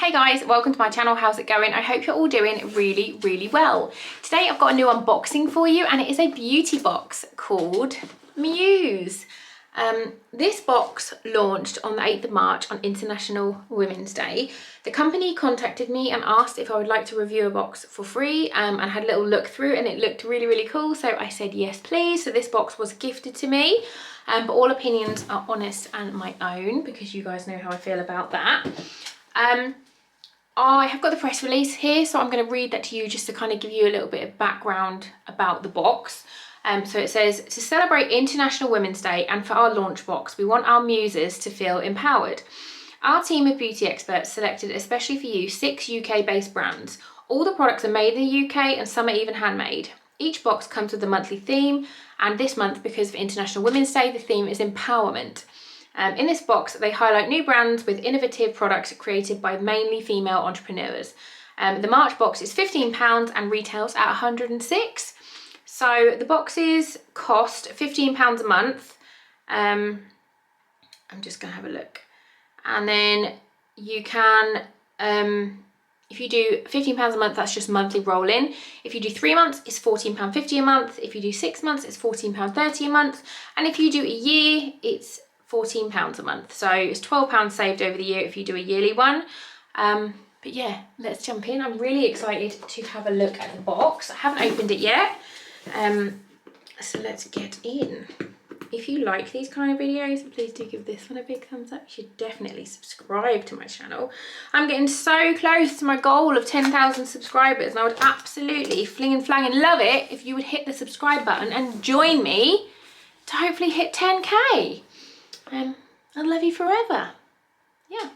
Hey guys, welcome to my channel. How's it going? I hope you're all doing really well. Today I've got a new unboxing for you and it is a beauty box called Muuse. This box launched on the 8th of March on International Women's Day. The company contacted me and asked if I would like to review a box for free and had a little look through and it looked really cool, so I said yes please. So this box was gifted to me, but all opinions are honest and my own because you guys know how I feel about that. I have got the press release here, so I'm going to read that to you just to kind of give you a little bit of background about the box. So it says, to celebrate International Women's Day and for our launch box, we want our muses to feel empowered. Our team of beauty experts selected especially for you 6 UK-based brands. All the products are made in the UK and some are even handmade. Each box comes with a monthly theme, and this month, because of International Women's Day, the theme is empowerment. In this box, they highlight new brands with innovative products created by mainly female entrepreneurs. The March box is £15 and retails at £106. So the boxes cost £15 a month. I'm just going to have a look. And then you can, if you do £15 a month, that's just monthly roll-in. If you do 3 months, it's £14.50 a month. If you do 6 months, it's £14.30 a month. And if you do a year, it's £14 a month, so it's £12 saved over the year if you do a yearly one. But yeah, let's jump in. I'm really excited to have a look at the box. I haven't opened it yet, so let's get in. If you like these kind of videos, please do give this one a big thumbs up. You should definitely subscribe to my channel. I'm getting so close to my goal of 10,000 subscribers, and I would absolutely fling and flang and love it if you would hit the subscribe button and join me to hopefully hit 10k. I love you forever. Yeah,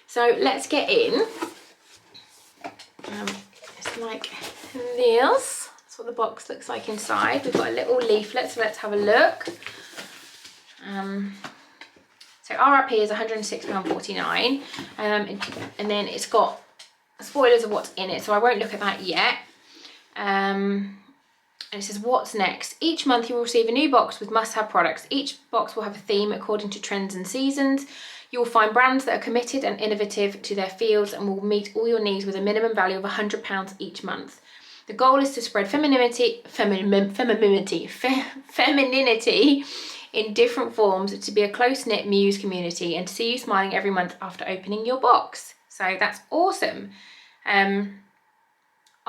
so let's get in. It's like this. That's what the box looks like inside. We've got a little leaflet, so let's have a look. So RRP is £106.49, and then it's got spoilers of what's in it, so I won't look at that yet. And it says, what's next? Each month you will receive a new box with must-have products. Each box will have a theme according to trends and seasons. You will find brands that are committed and innovative to their fields and will meet all your needs with a minimum value of £100 each month. The goal is to spread femininity in different forms, to be a close-knit Muse community and to see you smiling every month after opening your box. So that's awesome.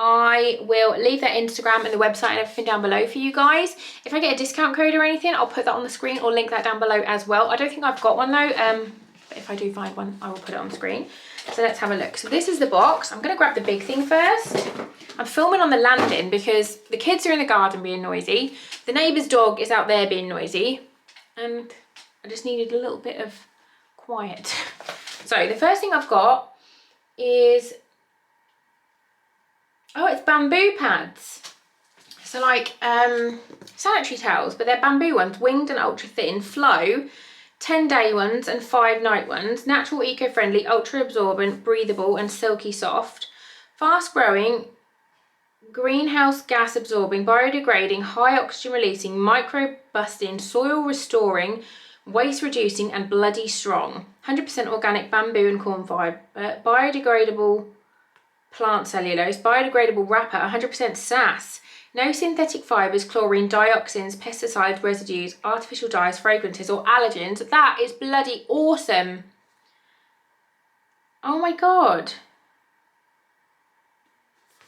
I will leave their Instagram and the website and everything down below for you guys. If I get a discount code or anything, I'll put that on the screen or link that down below as well. I don't think I've got one though, but if I do find one, I will put it on the screen. So let's have a look. So this is the box. I'm going to grab the big thing first. I'm filming on the landing because the kids are in the garden being noisy. The neighbour's dog is out there being noisy. And I just needed a little bit of quiet. So the first thing I've got is, oh, it's bamboo pads. So like sanitary towels, but they're bamboo ones, winged and ultra thin, flow, 10-day ones and 5-night ones, natural, eco-friendly, ultra absorbent, breathable and silky soft, fast growing, greenhouse gas absorbing, biodegrading, high oxygen releasing, micro busting, soil restoring, waste reducing and bloody strong. 100% organic bamboo and corn fibre, biodegradable plant cellulose, biodegradable wrapper, 100% SAS, no synthetic fibres, chlorine, dioxins, pesticides, residues, artificial dyes, fragrances or allergens. That is bloody awesome. Oh my god.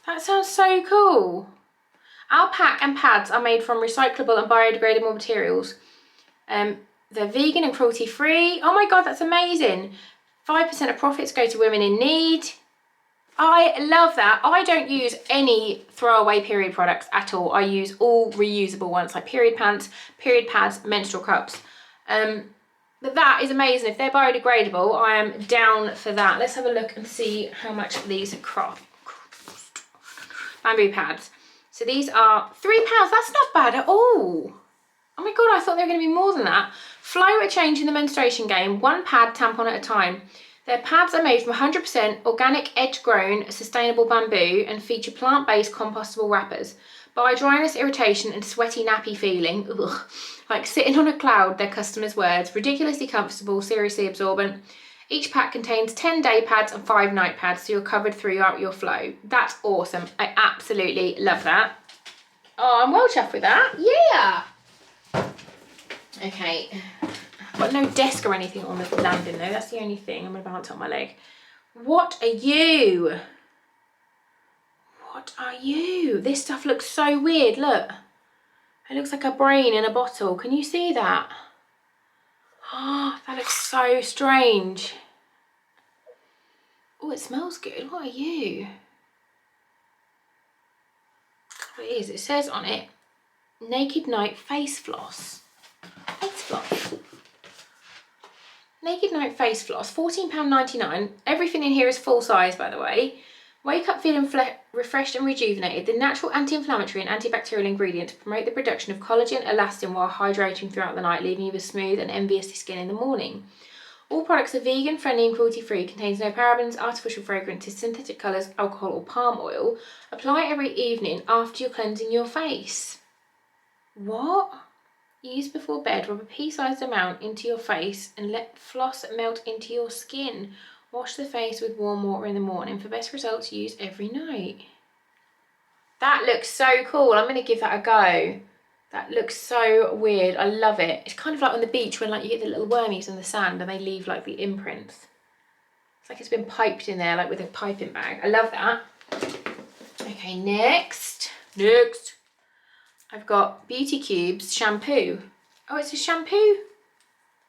That sounds so cool. Our pack and pads are made from recyclable and biodegradable materials. They're vegan and cruelty free. Oh my god, that's amazing. 5% of profits go to women in need. I love that. I don't use any throwaway period products at all. I use all reusable ones like period pants, period pads, menstrual cups. But that is amazing. If they're biodegradable, I am down for that. Let's have a look and see how much these cost. Bamboo pads. So these are £3. That's not bad at all. Oh my god, I thought they were going to be more than that. Flow a change in the menstruation game, 1 pad tampon at a time. Their pads are made from 100% organic, edge-grown, sustainable bamboo and feature plant-based compostable wrappers. By dryness, irritation and sweaty nappy feeling, ugh, like sitting on a cloud, their customers' words, ridiculously comfortable, seriously absorbent. Each pack contains 10 day pads and 5 night pads, so you're covered throughout your flow. That's awesome. I absolutely love that. Oh, I'm well chuffed with that. Yeah. Okay. I've got no desk or anything on the landing though. That's the only thing. I'm going to bounce on my leg. What are you? What are you? This stuff looks so weird. Look. It looks like a brain in a bottle. Can you see that? Oh, that looks so strange. Oh, it smells good. What are you? What it is, it says on it, Naked Night Face Floss. Face floss. Naked Night Face Floss, £14.99. Everything in here is full size, by the way. Wake up feeling refreshed and rejuvenated. The natural anti-inflammatory and antibacterial ingredients promote the production of collagen, elastin while hydrating throughout the night, leaving you with smooth and envious skin in the morning. All products are vegan, friendly and cruelty-free, contains no parabens, artificial fragrances, synthetic colours, alcohol or palm oil. Apply every evening after you're cleansing your face. What? Use before bed, rub a pea-sized amount into your face and let floss melt into your skin. Wash the face with warm water in the morning. For best results, use every night. That looks so cool. I'm going to give that a go. That looks so weird. I love it. It's kind of like on the beach when like you get the little wormies in the sand and they leave like the imprints. It's like it's been piped in there like with a piping bag. I love that. Okay, next. I've got Beauty Cubes shampoo. Oh, it's a shampoo.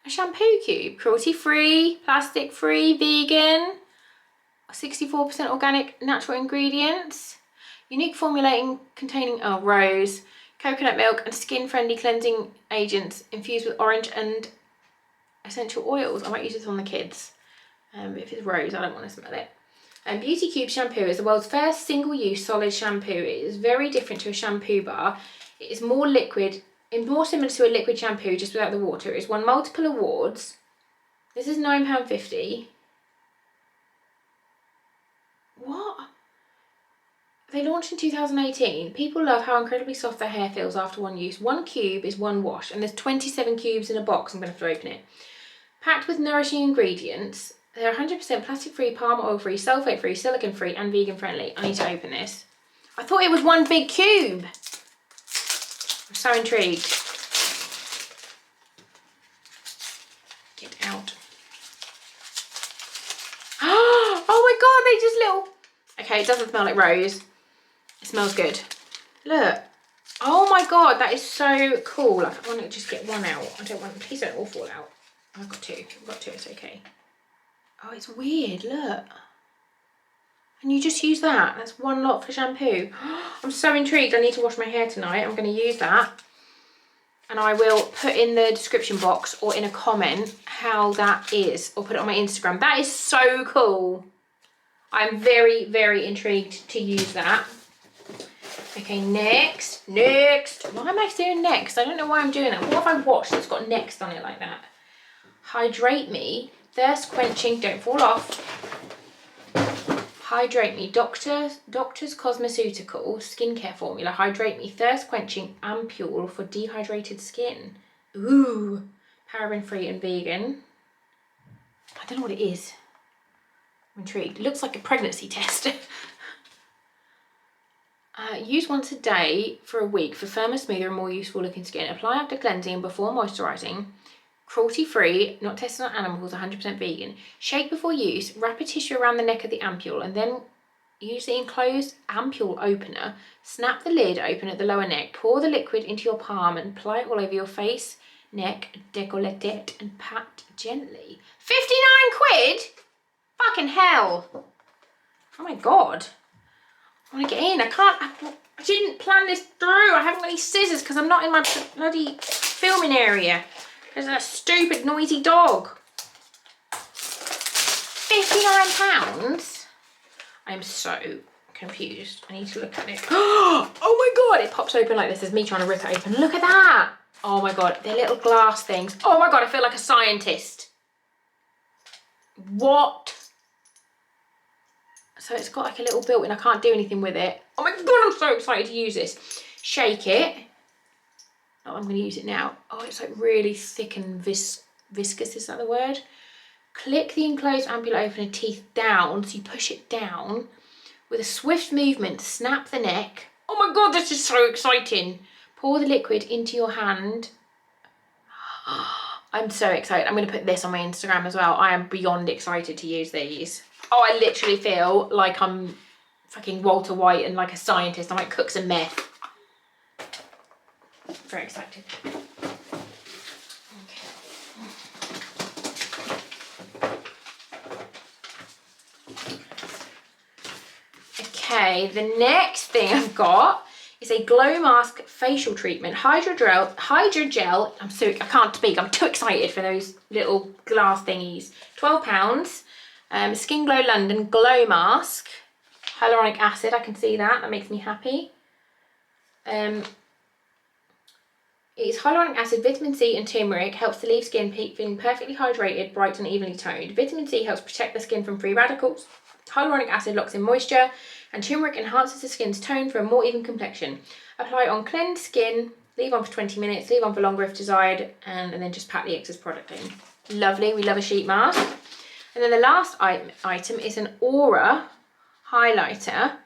A shampoo cube. Cruelty-free, plastic-free, vegan, 64% organic natural ingredients. Unique formulating containing rose, coconut milk and skin-friendly cleansing agents infused with orange and essential oils. I might use this on the kids. If it's rose, I don't want to smell it. Beauty Cube shampoo is the world's first single-use solid shampoo. It is very different to a shampoo bar. It is more liquid, and more similar to a liquid shampoo, just without the water. It's won multiple awards. This is £9.50. What? They launched in 2018. People love how incredibly soft their hair feels after one use. One cube is one wash, and there's 27 cubes in a box. I'm going to have to open it. Packed with nourishing ingredients. They're 100% plastic-free, palm oil-free, sulfate-free, silicone-free, and vegan-friendly. I need to open this. I thought it was one big cube. I'm so intrigued. Get out. Oh my god, they just little... Okay, it doesn't smell like rose. It smells good. Look. Oh my god, that is so cool. Like, I want to just get one out. I don't want... Please don't all fall out. I've got two. I've got two, it's okay. Oh, it's weird, look. And you just use that. That's one lot for shampoo. I'm so intrigued. I need to wash my hair tonight. I'm going to use that. And I will put in the description box or in a comment how that is. Or put it on my Instagram. That is so cool. I'm very, very intrigued to use that. Okay, next. Why am I doing next? I don't know why I'm doing that. What have I watched that's got next on it like that? Hydrate Me. Thirst quenching. Don't fall off. Hydrate Me, Doctor's Cosmeceutical Skincare Formula. Hydrate Me, Thirst Quenching Ampoule for Dehydrated Skin. Ooh, paraben free and vegan. I don't know what it is. I'm intrigued. It looks like a pregnancy test. Use once a day for a week for firmer, smoother and more useful looking skin. Apply after cleansing and before moisturising. Cruelty free, not tested on animals, 100% vegan. Shake before use, wrap a tissue around the neck of the ampoule and then use the enclosed ampoule opener. Snap the lid open at the lower neck, pour the liquid into your palm and apply it all over your face, neck, décolleté and pat gently. 59 quid? Fucking hell. Oh my god. I want to get in. I didn't plan this through. I haven't got any scissors because I'm not in my bloody filming area. There's a stupid noisy dog. £59? I'm so confused. I need to look at it. Oh my god, it pops open like this. There's me trying to rip it open. Look at that. Oh my god, they're little glass things. Oh my god, I feel like a scientist. What? So it's got like a little built-in, I can't do anything with it. Oh my god, I'm so excited to use this. Shake it. Oh, I'm going to use it now. Oh, it's like really thick and viscous, is that the word? Click the enclosed ampoule opener teeth down, so you push it down. With a swift movement, snap the neck. Oh my god, this is so exciting. Pour the liquid into your hand. I'm so excited. I'm going to put this on my Instagram as well. I am beyond excited to use these. Oh, I literally feel like I'm fucking Walter White and like a scientist. I might cook some meth. Very excited. Okay, the next thing I've got is a glow mask facial treatment. Hydrogel. I can't speak. I'm too excited for those little glass thingies. £12. Skin Glow London glow mask. Hyaluronic acid. I can see that. That makes me happy. It's hyaluronic acid, vitamin C and turmeric helps to leave skin feeling perfectly hydrated, bright and evenly toned. Vitamin C helps protect the skin from free radicals. Hyaluronic acid locks in moisture, and turmeric enhances the skin's tone for a more even complexion. Apply on cleansed skin, leave on for 20 minutes, leave on for longer if desired, and then just pat the excess product in. Lovely, we love a sheet mask. And then the last item is an Aura highlighter,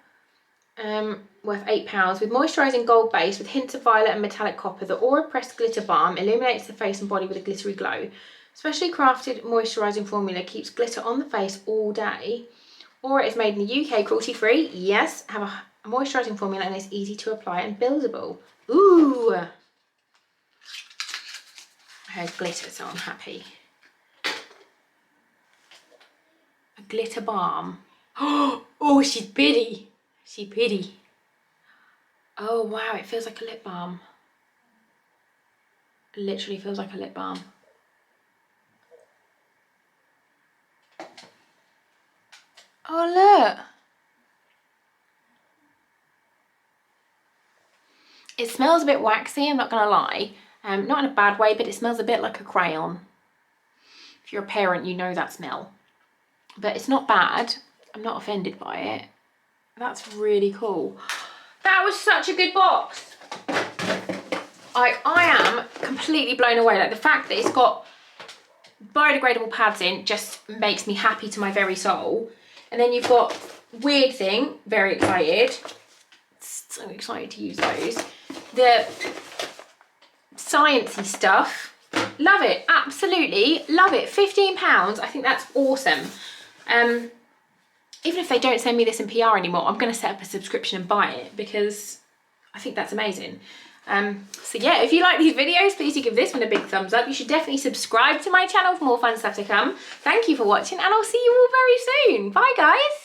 worth £8, with moisturising gold base with hints of violet and metallic copper. The Aura Pressed Glitter Balm illuminates the face and body with a glittery glow. Specially crafted moisturising formula keeps glitter on the face all day. Aura is made in the UK, cruelty-free. Yes, have a moisturising formula and it's easy to apply and buildable. Ooh! I heard glitter, so I'm happy. A glitter balm. Oh, she's pretty. She's pretty. Oh wow, it feels like a lip balm. It literally feels like a lip balm. Oh look. It smells a bit waxy, I'm not gonna lie. Not in a bad way, but it smells a bit like a crayon. If you're a parent, you know that smell. But it's not bad. I'm not offended by it. That's really cool. That was such a good box. I am completely blown away. Like the fact that it's got biodegradable pads in just makes me happy to my very soul. And then you've got weird thing, very excited. So excited to use those. The sciencey stuff, love it, absolutely love it. £15, I think that's awesome. Even if they don't send me this in PR anymore, I'm going to set up a subscription and buy it because I think that's amazing. So yeah, if you like these videos, please do give this one a big thumbs up. You should definitely subscribe to my channel for more fun stuff to come. Thank you for watching and I'll see you all very soon. Bye guys.